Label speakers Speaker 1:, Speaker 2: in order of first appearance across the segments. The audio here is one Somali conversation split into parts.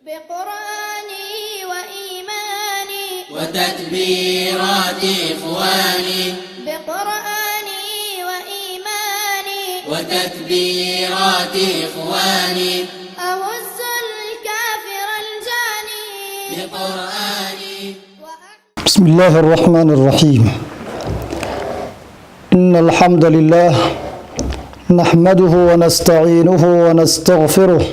Speaker 1: بقرآني وإيماني
Speaker 2: وتكبيرات إخواني
Speaker 1: بقرآني وإيماني
Speaker 2: وتكبيرات إخواني
Speaker 1: أهز الكافر الجاني
Speaker 2: بقرآني
Speaker 3: بسم الله الرحمن الرحيم إن الحمد لله نحمده ونستعينه ونستغفره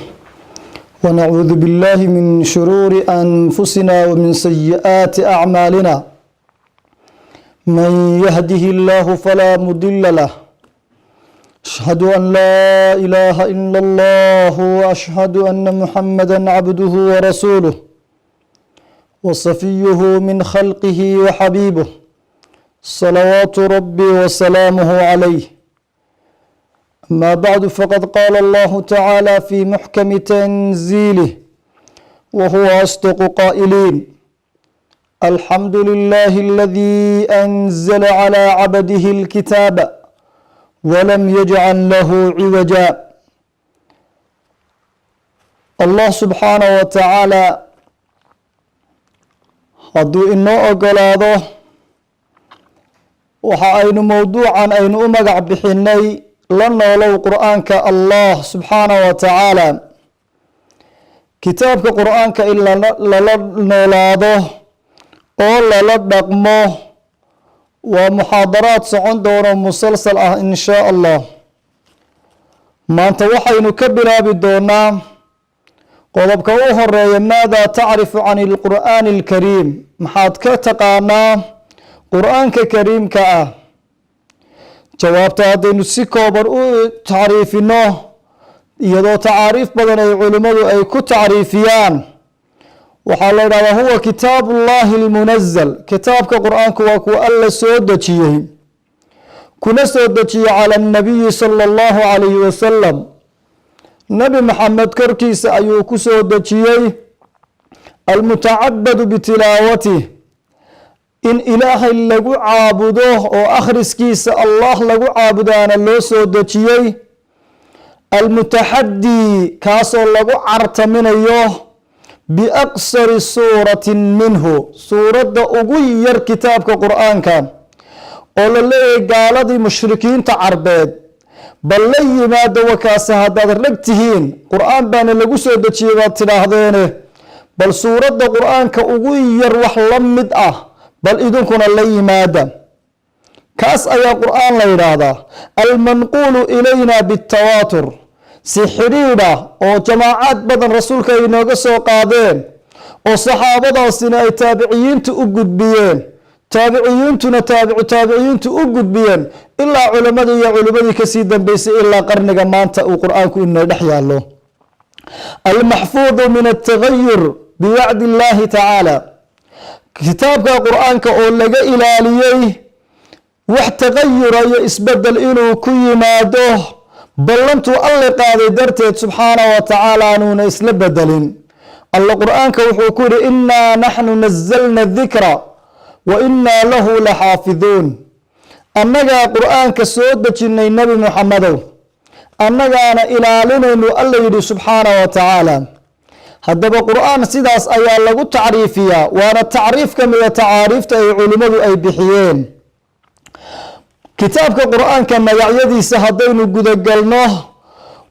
Speaker 3: ونعوذ بالله من شرور أنفسنا ومن سيئات أعمالنا من يهده الله فلا مضل له أشهد أن لا إله إلا الله وأشهد أن محمدا عبده ورسوله وصفيه من خلقه وحبيبه صلوات ربي وسلامه عليه. أما بعد فقد قال الله تعالى في محكم تنزيله وهو أصدق قائلين الحمد لله الذي أنزل على عبده الكتاب ولم يجعل له عوجا. الله سبحانه وتعالى hadduu inoo ogolaado waxa aynu mowduucan aynu u magac bixinay la noolow qur'aanka allah subxaanahu wa tacaala. kitaabka qur'aanka in lala noolaado oo lala dhaqmo waa muxaadaraad socon doono musalsal ah in shaa allah. maanta waxaynu ka bilaabi doonaa qodobka u horeeya maada tacrifu can ilqur'aani alkariim, maxaad ka taqaanaa qur'aanka kariimka ah? jawaabta haddaynu si kooban u tacriifino iyadoo tacaariif badan ay culimmadu ay ku tacriifiyaan waxaa la yidhahdaa huwa kitaabu llahi almunazal. kitaabka qur'aanku waa kuwa alla soo dejiyey kuna soo dejiyey cala annabiyi sala allahu calayhi wasalam. nabi maxamed korkiisa ayuu ku soo dejiyey almutacabadu bitilaawatih, in ilaahay lagu caabudo oo akhriskiisa allah lagu caabudaana loo soo dejiyey. almutaxadii kaasoo lagu cartaminayo biaqsari suuratin minhu, suuradda ugu yar kitaabka qur'aanka oo la leeyahay gaaladii mushrikiinta carbeed bal la yimaado wakaase haddaad rag tihiin qur'aan baana lagu soo dejiyey baad tidhaahdeene bal suuradda qur'aanka ugu yar wax la mid ah bal idinkuna la yimaada. kaas ayaa qur'aan la yidhaahdaa. almanquulu ilayna bitawaatur, si xidhiidha oo jamaacaad badan rasuulka ay inooga soo qaadeen oo saxaabadaasina ay taabiciyiinta u gudbiyeen, taabiciyiintuna taabiciyiintu u gudbiyeen ilaa culimmadii iyo culimmadii kasii dambeysay ilaa qarniga maanta uu qur'aanku inoo dhex yaallo. almaxfuudu min altagayur biwacdi illaahi tacaala, kitaabka qur'aanka oo laga ilaaliyey wax tagayura iyo isbedel inuu ku yimaado ballantuu alle qaaday darteed subxaanahu wa tacaala anuuna isla bedelin. alle qur'aanka wuxuu ku yihi innaa naxnu nazalna dikra wa innaa lahu laxaafiduun, annagaa qur'aanka soo dejinay nebi muxamedow, annagaana ilaalinaynu alla yidhi subxaanahu wa tacaala. haddaba qur'aan sidaas ayaa lagu tacriifiyaa, waana tacriif ka mida tacaariifta ay culimmadu ay bixiyeen. kitaabka qur'aanka magacyadiisa haddaynu gudagalno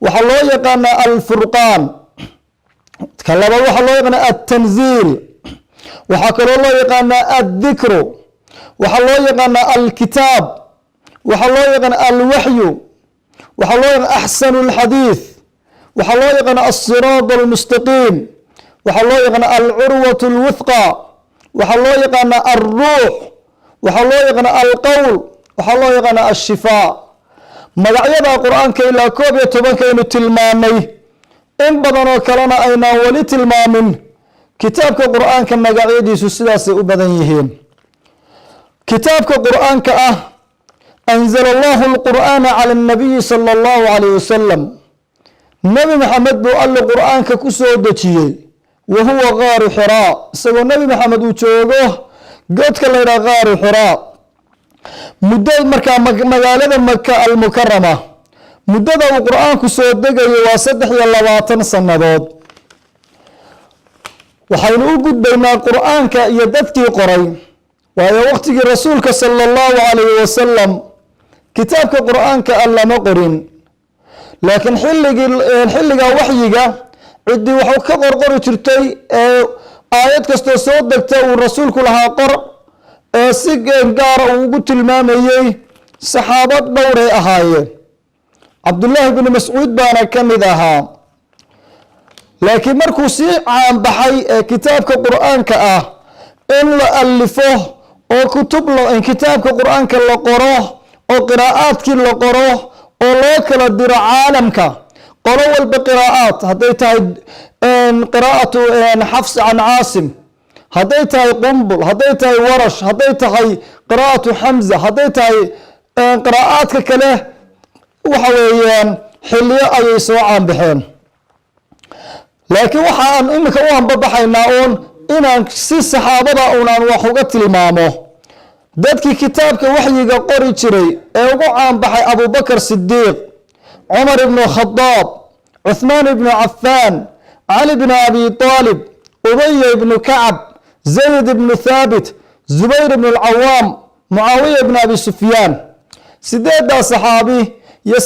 Speaker 3: waxaa loo yaqaanaa alfurqaan, ka labaad waxaa loo yaqaanaa altanziil, waxaa kaloo loo yaqaanaa addikru, waxaa loo yaqaanaa alkitaab, waxaa loo yaqaanaa alwaxyu, waxaa loo yaqaanaa axsanu alxadiid, waxaa loo yaqaanaa alsiraad almustaqiim, waxaa loo yaqaanaa alcurwat alwuthqa, waxaa loo yaqaanaa alruux, waxaa loo yaqaanaa alqowl, waxaa loo yaqaanaa ashifaa. magacyada qur'aanka ilaa 11 tilmaamay, in badan oo kalena aynaan weli tilmaamin. kitaabka qur'aanka magacyadiisu sidaasay u badan yihiin. kitaabka qur'aanka ah anzala allahu alqur'aana cala annabiyi sala allahu calayhi wasalam, nebi maxamed buu alle qur'aanka ku soo dejiyey wa huwa gaaru xiraa, isagoo nebi maxamed uu joogo godka la yidhaha gaaru xiraa. muddo markaa magaalada maka almukarama مدة القرآن كسودة جوا 23 سنوات waxaynu u gudbaynaa qur'aanka iyo dadkii qoray waayo waqtigii rasuulka sala allahu calayhi wasalam kitaabka qur'aanka ah lama qorin laakiin xilliga waxyiga ciddii waxuu ka qorqori jirtay ee aayad kastoo soo degta uu rasuulku lahaa qor ee si gaara uu ugu tilmaamayey saxaabad dhowray ahaayeen cabdullaahi bni mascuud baana ka mid ahaa laakiin markuu sii caanbaxay ee kitaabka qur'aanka ah in la alifo oo kitaabka qur'aanka la qoro oo qiraa'aadkii la qoro oo loo kala diro caalamka qolo walba qiraa'aad hadday tahay qiraa'atu xafs can caasim hadday tahay qumbul hadday tahay warash hadday tahay qiraa'atu xamza hadday tahay qiraa'aadka kale waxa weeyaan xilliyo ayay soo caanbaxeen laakiin waxaan iminka u hanbabaxaynaa uun inaan si saxaabada unaan wax uga tilmaamo dadkii kitaabka waxyiga qori jiray ee ugu caanbaxay abubakar sidiiq cumar ibnu khadaab cuthmaan ibnu cafaan cali bnu abi aalib ubaya ibnu kacab zayd ibnu thaabit zubayr ibnu alcawaam mucaawiya ibnu abi sufyaan sideedaa saxaabi iyo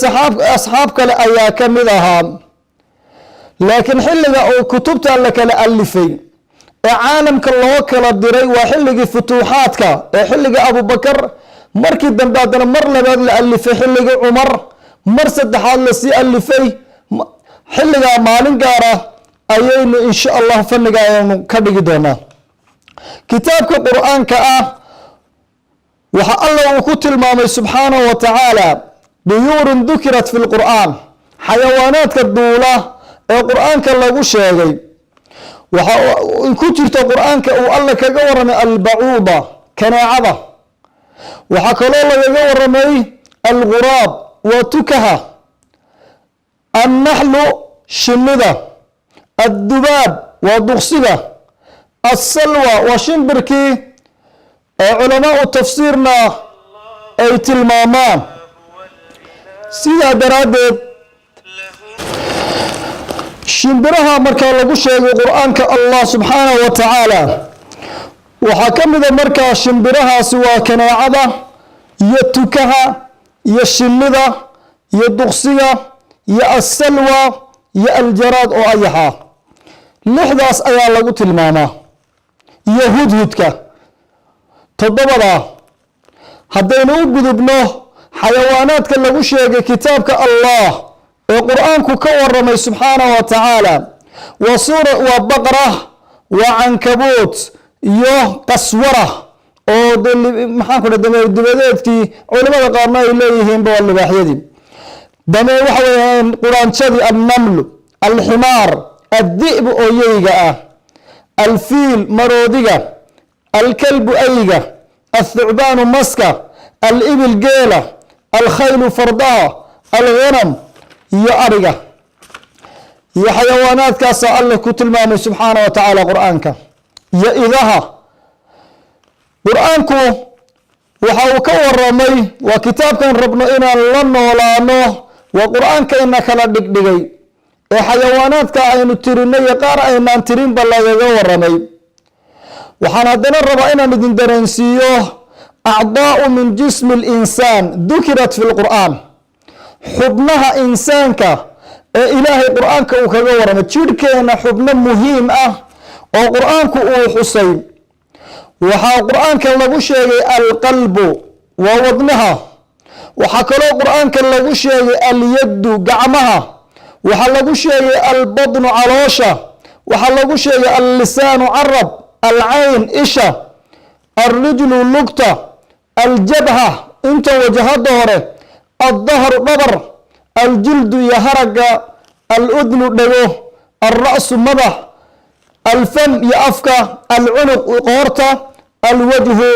Speaker 3: asxaab kale ayaa ka mid ahaa laakiin xilliga uu kutubta la kala alifay ee caalamka loo kala diray waa xilligii futuuxaadka ee xilligii abubakar markii dambe haddana mar labaad la alifay xilligii cumar mar saddexaad lasii alifay xilligaa maalin gaara ayaynu insha allah fanniga ayaynu ka dhigi doonaa kitaabka qur'aanka ah waxa alla uu ku tilmaamay subxaanahu wa tacaala duyuurun dukirat fi lqur'aan xayawaanaadka duula ee qur'aanka lagu sheegay waxa ku jirta qur'aanka uu alla kaga waramay albacuuda kaneecada waxaa kaloo lagaga waramay alguraab waa tukaha annaxlu shinnida addubaab waa duqsiga assalwa waa shimbirkii ee culamaau tafsiirna ay tilmaamaan sidaa daraaddeed shimbiraha markaa lagu sheegay qur'aanka allah subxaanahu wa tacaala waxaa ka mida markaa shimbirahaasi waa kaneecada iyo tukaha iyo shinnida iyo duqsiga iyo assalwa iyo aljaraad oo ayaxa lixdaas ayaa lagu tilmaamaa iyo hudhudka toddobada haddaynu u gudubno xayawaanaadka lagu sheegay kitaabka allah ee qur'aanku ka waramay subxaanahu wa tacaala waa baqra waa cankabuut iyo qaswara oo maxaan ku dhaha dibadeedkii culimada qaarna ay leeyihiinba waa libaaxyadii waxa weeyaan quraanjadii annamlu alximaar addi'bu oo yeyga ah alfiil maroodiga alkalbu ayga althucbaanu maska alibil geela alkhaylu fardaha alghanam iyo ariga iyo xayawaanaadkaasa alla ku tilmaamay subxaana wa tacaala qur'aanka iyo idaha qur'aanku waxa uu ka waramay waa kitaabkan rabno inaan la noolaano waa qur'aanka ina kala dhigdhigay ee xayawaanaadka aynu tirinay iyo qaar aynaan tirinba lagaga waramay waxaan haddana rabaa inaan idin dareensiiyo acdaa'u min jismi linsaan dukirat fi lqur'aan xubnaha insaanka ee ilaahay qur'aanka uu kaga waramay jidhkeena xubno muhiim ah oo qur'aanku uu xusay waxaa qur'aanka lagu sheegay alqalbu waa wadnaha waxaa kaloo qur'aanka lagu sheegay alyaddu gacmaha waxaa lagu sheegay albadnu caloosha waxaa lagu sheegay allisaanu carab alcayn isha alrijlu lugta aljabha inta wajahada hore aldahru dhabar aljildu iyo haraga aludnu dhago alra'su madax alfam iyo afka alcunuq qoorta alwajhu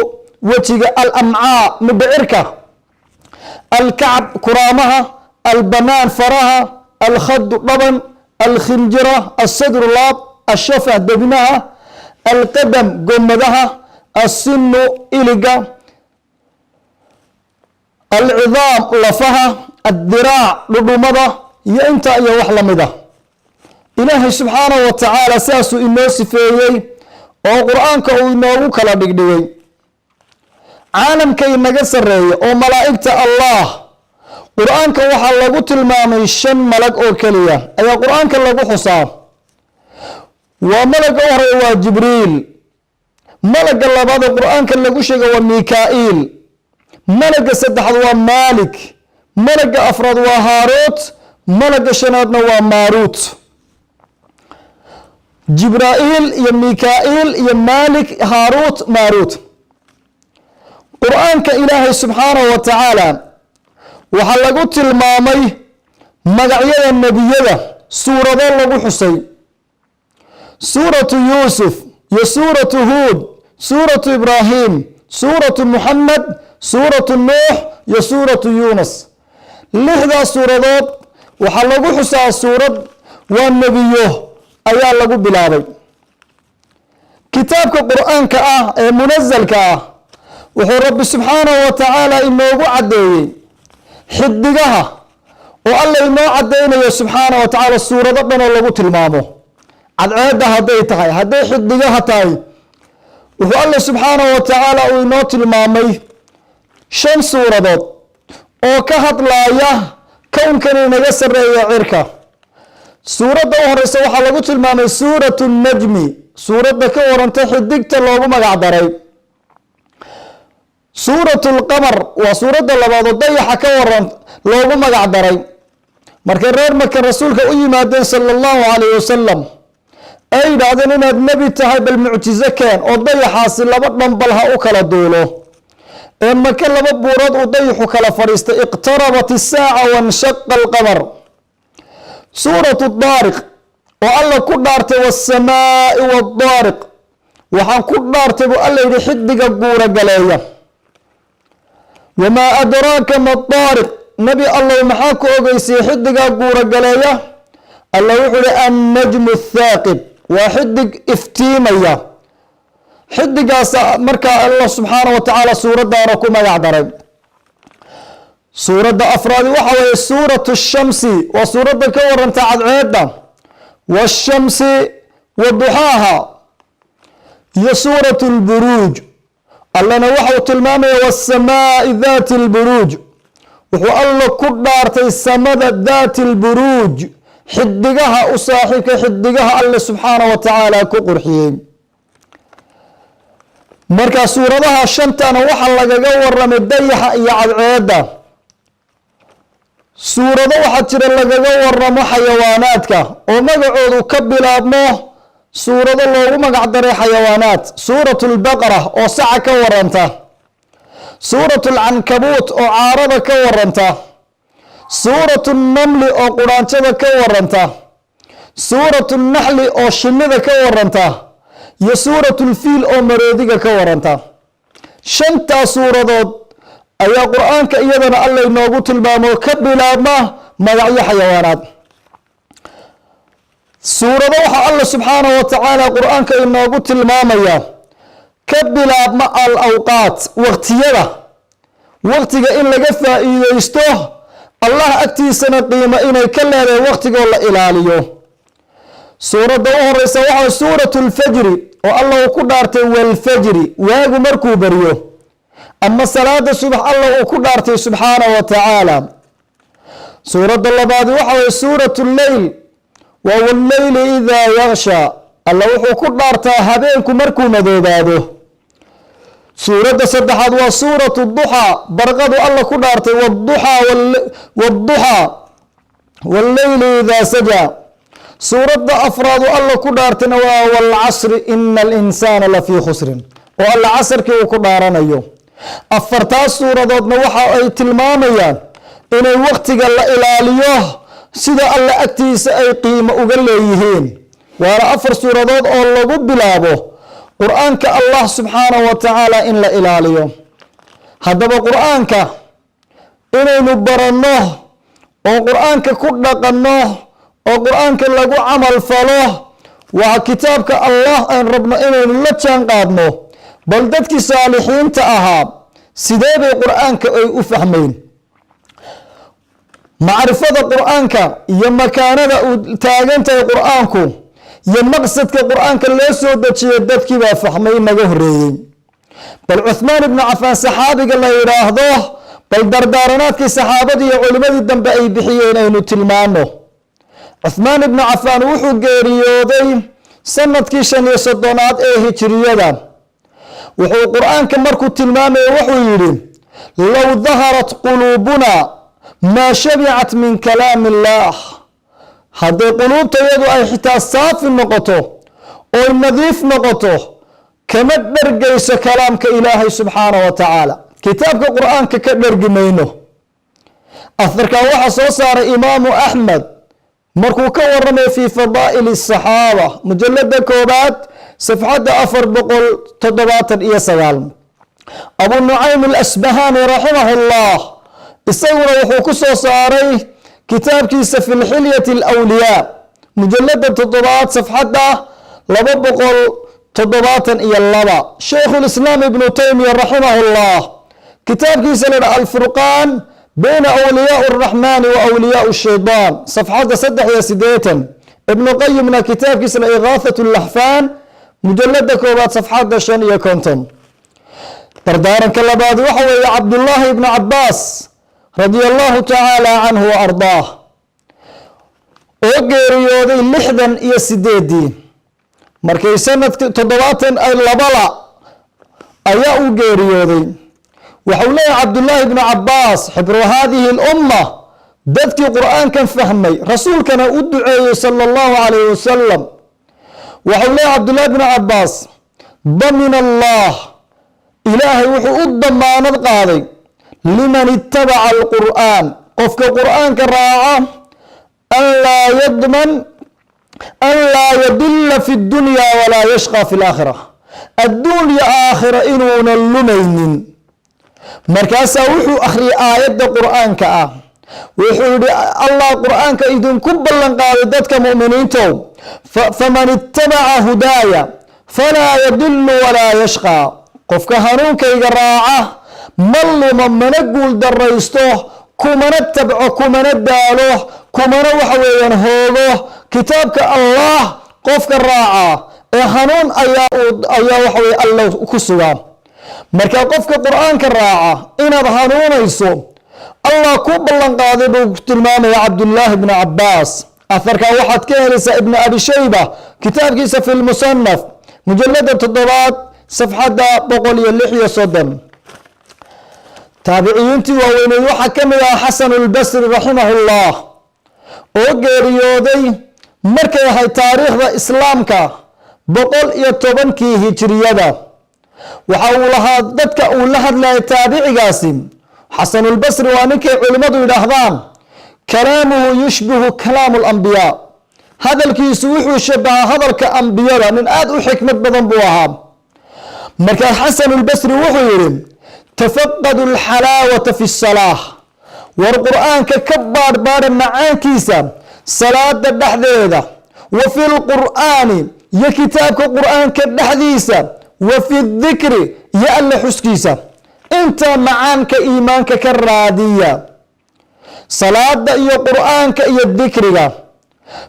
Speaker 3: wejiga alamcaa midhicirka alkacb kuraamaha albanaan faraha alkhadu dhaban alkhinjira alsadru laab ashafah debinaha alqadam gomadaha alsinu iliga alcidaam lafaha addiraac dhudhumada iyo inta iyo wax lamid ah ilaahay subxaanahu wa tacaala sidaasuu inoo sifeeyey oo qur-aanka uu inoogu kala dhigdhigay. caalamka inaga sarreeya oo malaa'igta allah, qur-aanka waxaa lagu tilmaamay 5 malag oo keliya ayaa qur-aanka lagu xusaa. waa malaga u horeeya waa jibriil, malaga labaad oo qur-aanka lagu sheega waa mikaa'iil, malaga saddexaad waa maalik, malaga afraad waa haaruut, malaga shanaadna waa maaruut. jibraa'iil iyo mikaa'iil iyo maalik, haaruut, maaruut. qur-aanka ilaahay subxaanahu wa tacaala waxaa lagu tilmaamay magacyada nebiyada suurado lagu xusay. suuratu yuusuf iyo suuratu huud, suuratu ibraahim, suuratu muxamed, suuratu nuux iyo suuratu yuunus. 6daas suuradood waxaa lagu xusaa suurad waa nebiyo ayaa lagu bilaabay. kitaabka qur-aanka ah ee munasalka ah wuxuu rabbi subxaanahu wa tacaala inoogu caddeeyey xidigaha oo alla inoo caddeynayo subxaanahu wa tacaala suurado dhan oo lagu tilmaamo. cadceedda hadday tahay, hadday xidigaha tahay, wuxuu alla subxaanahu wa tacaala uu inoo tilmaamay 5 suuradood oo ka hadlaaya kownkan inaga sarreeya cirka. suuradda u horeysa waxaa lagu tilmaamay suuratu najmi, suuradda ka waranta xidigta loogu magac daray. suuratu lqamar waa suuradda labaad oo dayaxa ka waran loogu magac daray. markay reer maka rasuulka u yimaadeen sala allahu calayhi wasalam ay yidhaahdeen inaad nebi tahay bal mucjizo keen oo dayaxaasi 2 dhambal ha u kala duulo. ee maka 2 buurood uu dayaxu kala fadhiistay. iqtarabat isaaca wanshaqa alqamar. suuratu daariq oo alla ku dhaartay wasamaa'i wadaariq, waxaan ku dhaartay buu alla yidhi xidiga guura galeeya. wamaa adraaka ma daariq, nebi allow maxaa ku ogeysiyey xidigaa guura galeeya? alla wuxuu yihi annajmu athaaqib, waa xidig iftiimaya. xidigaas markaa allah subxaanahu wa tacaala suuraddaana ku magac daray. suuradda afraadi waxa weeye suuratu shamsi, waa suuradda ka waranta cadceedda. washamsi wa duxaaha. iyo suuratu lburuuj, allana waxau tilmaamaya wasamaa'i daati lburuuj, wuxuu alla ku dhaartay samada daati lburuuj, xidigaha u saaxiibka xidigaha alle subxaanahu wa tacaala ku qurxiyey. marka suuradaha 5tana waxaa lagaga waramay dayaxa iyo cadceedda. suurado waxaa jira lagaga waramo xayawaanaadka oo magacoodu ka bilaabmo suurado loogu magac daray xayawaanaad. suuratu lbaqara oo saca ka waranta, suuratu lcankabuut oo caarada ka waranta, suuratu namli oo quraanjada ka waranta, suuratu naxli oo shinnida ka waranta, iyo suuratu lfiil oo maroodiga ka waranta. 5taas suuradood ayaa qur-aanka iyadana alla inoogu tilmaamo ka bilaabma magacyo xayawaanaad. suurado waxaa alla subxaanahu wa tacaala qur-aanka inoogu tilmaamaya ka bilaabma al awqaat, waqtiyada, waqtiga in laga faa'iideysto, allah agtiisana qiimo inay ka leedahay waqtigoo la ilaaliyo. suuradda u horeysa waxaa suuratu lfajri oo alla uu ku dhaartay walfajri, waagu markuu baryo, ama salaada subax alla uu ku dhaartay subxaanahu wa tacaala. suuradda labaadi waxa waye suuratu lleyl, waa walleyli idaa yaksha, alla wuxuu ku dhaartaa habeenku markuu madoobaado. suuradda saddexaad waa suuratu duxaa, barqadu alla ku dhaartay wduxaa walleyli idaa saja. suuradda afraadu alla ku dhaartayna waa walcasri ina alinsaana lafii khusrin, oo alla casarkii uu ku dhaaranayo. 4taas suuradoodna waxa ay tilmaamayaan inay waqtiga la ilaaliyo sida alla agtiisa ay qiimo uga leeyihiin. waana 4 suuradood oo lagu bilaabo qur-aanka allah subxaanahu wa tacaala in la ilaaliyo. haddaba qur-aanka inaynu baranno oo qur-aanka ku dhaqanno oo qur-aanka lagu camal falo waa kitaabka allah aan rabno inaynu la jaan qaadno. bal dadkii saalixiinta ahaa sidee bay qur-aanka ay u fahmeen? macrifada qur'aanka iyo makaanada uu taagantahay qur'aanku iyo maqsadka qur'aanka loo soo dejiyay dadkii baa fahmay naga horeeyey. bal cuthmaan ibnu cafaan saxaabiga la yidhaahdo, bal dardaaranaadkii saxaabadii iyo culimmadii dambe ay bixiyeen aynu tilmaano. cuthmaan ibnu cafaan wuxuu geeriyooday sanadkii 35 ee hijriyada. wuxuu qur'aanka markuu tilmaamay wuxuu yidhi low daharat quluubuna maa shabicat min kalaami illaah. hadday quluubtayadu ay xitaa saafi noqoto oo nadiif noqoto kama dhergayso kalaamka ilaahay subxaanahu wa tacaala. kitaabka qur'aanka ka dhergi mayno. aharkan waxaa soo saaray imaamu axmed markuu ka waramay fii fadaa'ili asaxaaba mujalada 1 safxadda 479. abu nucaym alasbahani raximahullah isaguna wuxuu ku soo saaray kitaabkiisa fi lxilyati alawliyaa mujalada 7 safxadda 272. shaykhulislaam ibnu taymiya raximahullah kitaabkiisa la dhaha alfurqaan bayna awliyaa araxmaani wa awliyaa shaydaan safxadda 83. ibnu qayimna kitaabkiisa la igaathatu laxfaan mujalada 1 safxadda 55. dardaaranka labaad waxa weeye cabdullaahi ibnu cabaas radia allahu tacaala canhu wa ardaah oo geeriyooday 68 markay sanadki 72 ayaa uu geeriyooday. waxau leeyahay cabdullaahi ibnu cabaas xibru haadihi lumma, dadkii qur'aankan fahmay rasuulkana u duceeyey sala allahu calayhi wasalam. waxau leeyahay cabdullaahi ibnu cabaas damina allah, ilaahay wuxuu u damaanad qaaday liman ittabaca alqur'aan, qofka qur'aanka raaca an laa yadulla fi dunya walaa yashqa fi laakhira, adduunya aakhira inuuna lumaynin. markaasaa wuxuu akhriyay aayadda qur'aanka ah. wuxuu yihi allah qur'aanka idinku ballan qaaday dadka mu'miniintow, faman ittabaca hudaaya falaa yadullu walaa yashqa, qofka hanuunkayga raaca ma luma mana guul daraysto, kumana tabco kumana daalo kumana waxa weeyaan hoogo. kitaabka allah qofka raaca ee hanuun ayaa waxa weye alla ku sugaa. marka qofka qur'aanka raaca inaad hanuunayso allah ku ballan qaaday buu tilmaamaya cabdullaahi ibnu cabaas. aharkan waxaad ka helaysaa ibnu abi shayba kitaabkiisa fi lmusanaf mujalada 7 safxadda 136. taabiciyiintii waaweyneed waxaa ka mid ah xasan albasri raximahullah oo geeriyooday markay ahayd taariikhda islaamka 110kii hijriyada. waxa uu lahaa dadka uu la hadlayay taabicigaasi xasanulbasri waa ninkay culimmadu yidhaahdaan kalaamuhu yushbihu kalaamu alambiyaa, hadalkiisu wuxuu shabahaa hadalka ambiyada, nin aad u xikmad badan buu ahaa. markaa xasanulbasri wuxuu yidhi tafaqadu alxalaawata fi salaah, war qur'aanka ka baadhbaadha macaankiisa salaada dhexdeeda, wa fi lqur'aani iyo kitaabka qur'aanka dhexdiisa, wa fi dikri iyo alla xuskiisa. intaa macaanka iimaanka ka raadiya salaada iyo qur'aanka iyo dikriga.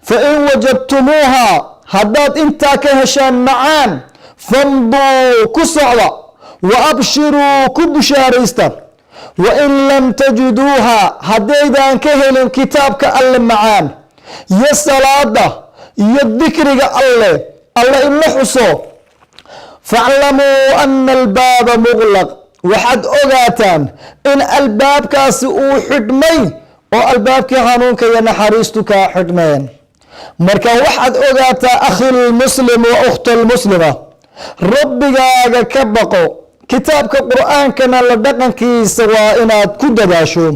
Speaker 3: fa in wajadtumuuha, haddaad intaa ka heshaan macaan, famduu ku socda, wa abshiruu ku bushaaraysta. wa in lam tajiduuha, haddaydaan ka helin kitaabka alle macaan iyo salaada iyo dikriga alle in la xuso, faclamuu ana albaaba muqlaq, waxaad ogaataan in albaabkaasi uu xidhmay oo albaabkii hanuunka iyo naxariistu kaa xidhmeen. marka waxaad ogaataa akhilmuslim wa ukhtalmuslima, rabbigaaga ka baqo, kitaabka qur'aankana la dhaqankiisa waa inaad ku dadaasho.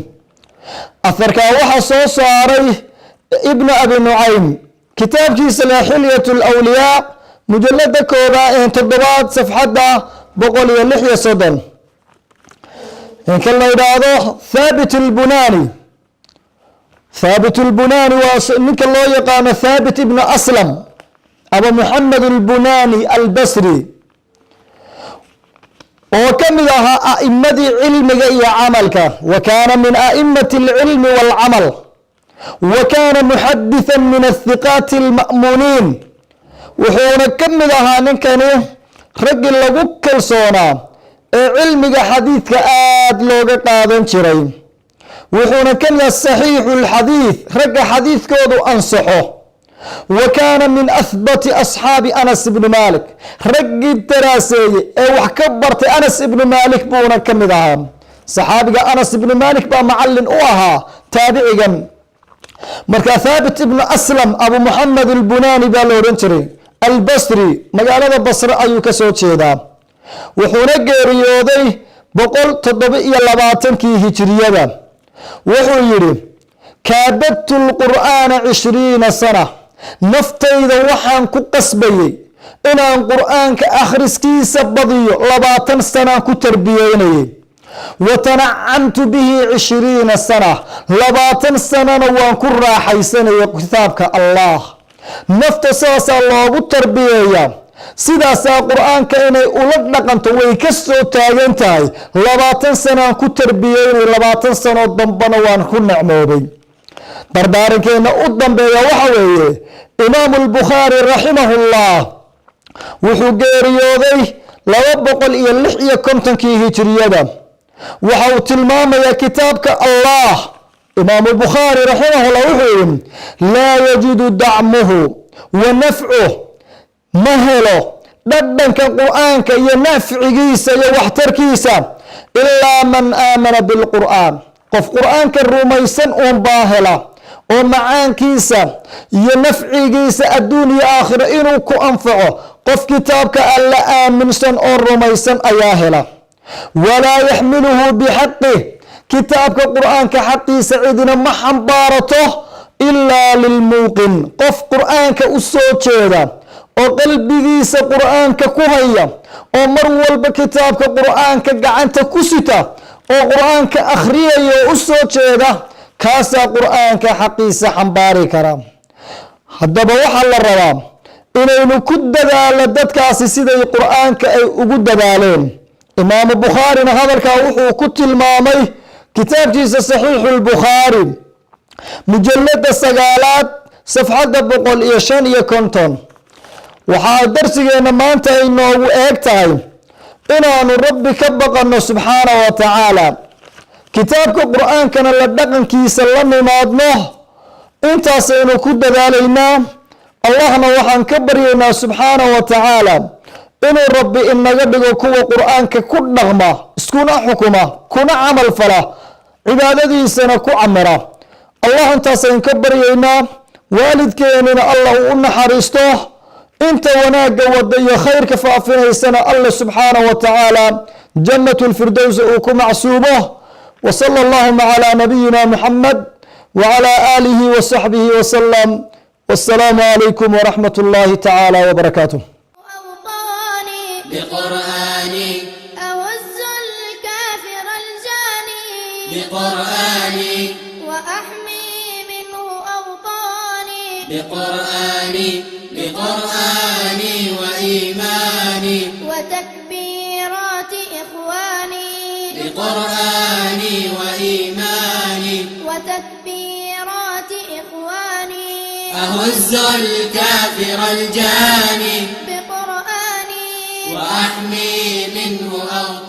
Speaker 3: aharkaa waxaa soo saaray ibnu abi nucaym kitaabkiisa la xilyatu alawliyaa mujalada 7 safxadda 136. ninka la yidhaahdo thaabit albunani waa ninka loo yaqaano thaabit ibnu aslam abu muxamed albunani albasri oo ka mid ahaa a'imadii cilmiga iyo camalka. wa kaana min a'imati alcilmi waalcamal, وكان محدثا من الثقات المأمونين وحونا كمدها نكني رجل لغو كلسونا علمك حديثك آد لوغا قادن جري وحونا كان الصحيح الحديث رجل حديث كودو أنصحه وكان من أثبت أصحاب أنس بن مالك رجل التراسي وحكبرت أنس بن مالك بونا كمدها صحابي أنس بن مالك بمعلن أوها تابعيا مركا ثابت ابن أسلم أبو محمد البناني بالورنتري البصري مقالة بصر أيو كسو تشيدا وحونا قيريودي بقول تضبئي اللباتن كي هجريدا وحو يري كابدت القرآن 20 سنة نفتيدا وحان كقصبي إنا القرآن كأخرس كيس بضيو لباتن سنة كتربييني وتنعمت به 20 سنة لباتن سنة وانكر راحي سنة كتابك الله نفت ساسا الله التربية سيداسا قرآن كأني أولدنا قنت ويكسو تاينتاي لباتن سنة كتربيين لباتن سنة ضمبنا وانكر نعموبي دردارن كأنه أدن بيا وحوي إمام البخاري رحمه الله وحو قيريوذي لوبقل إيا اللحية كنتن كي هجريدا وحو تلمام يا كتابك الله إمام البخاري رحمه الله وحيم لا يجد دعمه ونفعه مهله ضدن كقرآن كي نفع كيسا يوحتر كيسا إلا من آمن بالقرآن قف قرآن كالروميسن باهلة ومعان كيسا ينفع كيسا الدنيا آخر إنو كو أنفعه قف كتابك ألا آمن سن روميسن أياهلة ولا يحمله بحقه كتابك القرآن كحقي سعيدنا ما حنبارته إلا للموقن قف قرآن كأسوت شيدا وقلبي قرآن ككوهية ومرول بكتابك القرآن كقعنت كستا وقرآن كأخرية يأسوت شيدا كاسا قرآن كحقي سحنباري كرام هذا بوحل الروام إنه كد لدت كاسي سيدي القرآن كأي أقود بالين إمام البخاري هذا الكاوحو كتل مامي كتاب جيس صحيح البخاري مجلد السقالات صفحة بقول إيشان يكونتون وحا درسينا ما انت إنه اكتاي إنه ربي كبقنا سبحانه وتعالى كتابك القرآن كان لدقن كيس اللمي مادنه انت سينو كد ذالينا اللهنا وحان كبرينا سبحانه وتعالى inuu rabbi inaga dhigo kuwa qur'aanka ku dhaqma iskuna xukuma kuna camal fala cibaadadiisana ku camira allah intaasaan ka baryaynaa waalidkeenina allah u naxariisto inta wanaaga wada iyo khayrka faafinaysana allah subxaanahu wa tacaala jannatu lfirdows uu ku macsuubo وصلى اللهم على نبينا محمد وعلى آله وصحبه وسلم والسلام عليكم ورحمة الله تعالى وبركاته
Speaker 2: بقرآني
Speaker 1: أوز الكافر الجاني
Speaker 2: بقرآني
Speaker 1: وأحمي منه أوطاني
Speaker 2: بقرآني بقرآني وإيماني
Speaker 1: وتكبيرات إخواني
Speaker 2: بقرآني وإيماني
Speaker 1: وتكبيرات إخواني
Speaker 2: أهز الكافر الجاني
Speaker 1: بقرآني
Speaker 2: وأحمي منه أوطاني